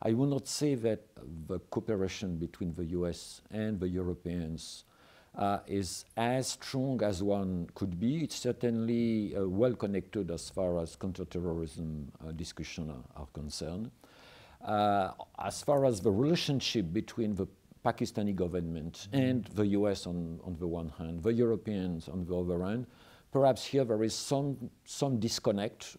I will not say that the cooperation between the US and the Europeans is as strong as one could be. It's certainly well connected as far as counterterrorism discussions are concerned. As far as the relationship between the Pakistani government and the US on the one hand, the Europeans on the other hand, perhaps here there is some disconnect.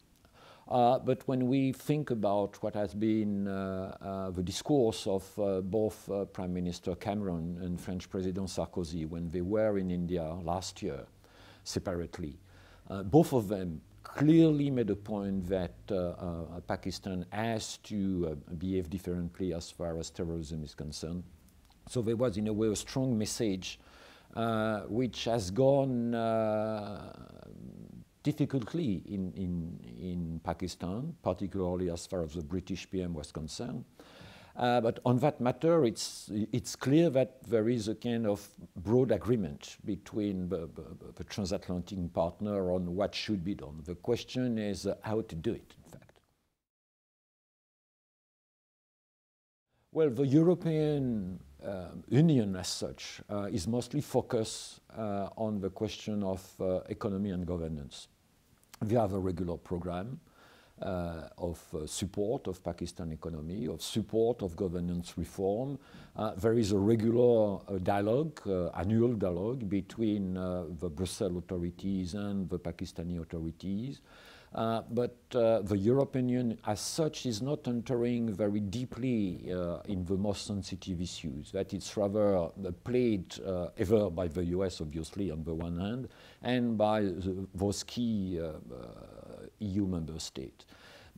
But when we think about what has been the discourse of both Prime Minister Cameron and French President Sarkozy when they were in India last year separately, both of them clearly made a point that Pakistan has to behave differently as far as terrorism is concerned. So there was, in a way, a strong message which has gone difficultly in Pakistan, particularly as far as the British PM was concerned. But on that matter, it's clear that there is a kind of broad agreement between the transatlantic partner on what should be done. The question is how to do it, in fact. Well, the European Union as such is mostly focused on the question of economy and governance. We have a regular program of support of Pakistan economy, of support of governance reform. There is a regular dialogue, annual dialogue between the Brussels authorities and the Pakistani authorities. But the European Union as such is not entering very deeply in the most sensitive issues. That it's rather played ever by the US, obviously, on the one hand, and by those key EU member states.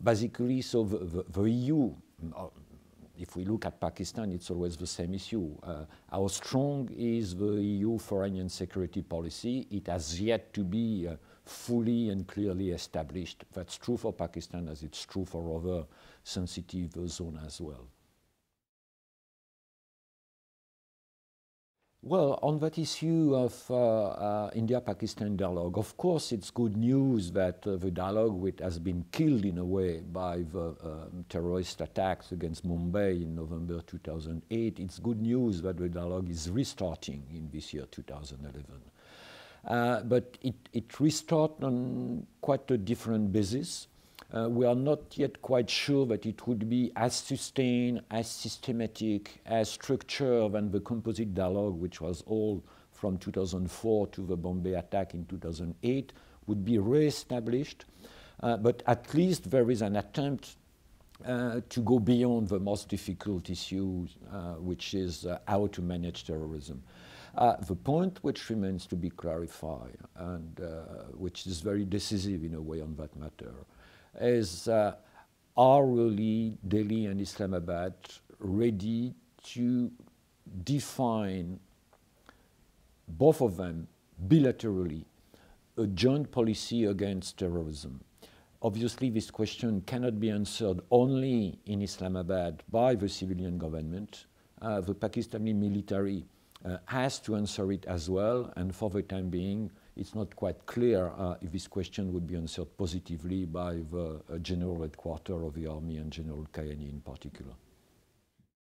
Basically, so the EU, if we look at Pakistan, it's always the same issue. How strong is the EU foreign and security policy? It has yet to be fully and clearly established. That's true for Pakistan as it's true for other sensitive zones as well. Well, on that issue of India-Pakistan dialogue, of course it's good news that the dialogue, which has been killed in a way by the terrorist attacks against Mumbai in November 2008, it's good news that the dialogue is restarting in this year 2011. But it restarts on quite a different basis. We are not yet quite sure that it would be as sustained, as systematic, as structured than the composite dialogue, which was all from 2004 to the Bombay attack in 2008, would be re-established. But at least there is an attempt to go beyond the most difficult issue, which is how to manage terrorism. The point which remains to be clarified, and which is very decisive in a way on that matter, is are really Delhi and Islamabad ready to define, both of them bilaterally, a joint policy against terrorism? Obviously, this question cannot be answered only in Islamabad by the civilian government. The Pakistani military has to answer it as well, and for the time being, it's not quite clear if this question would be answered positively by the general headquarters of the army and General Kayani in particular.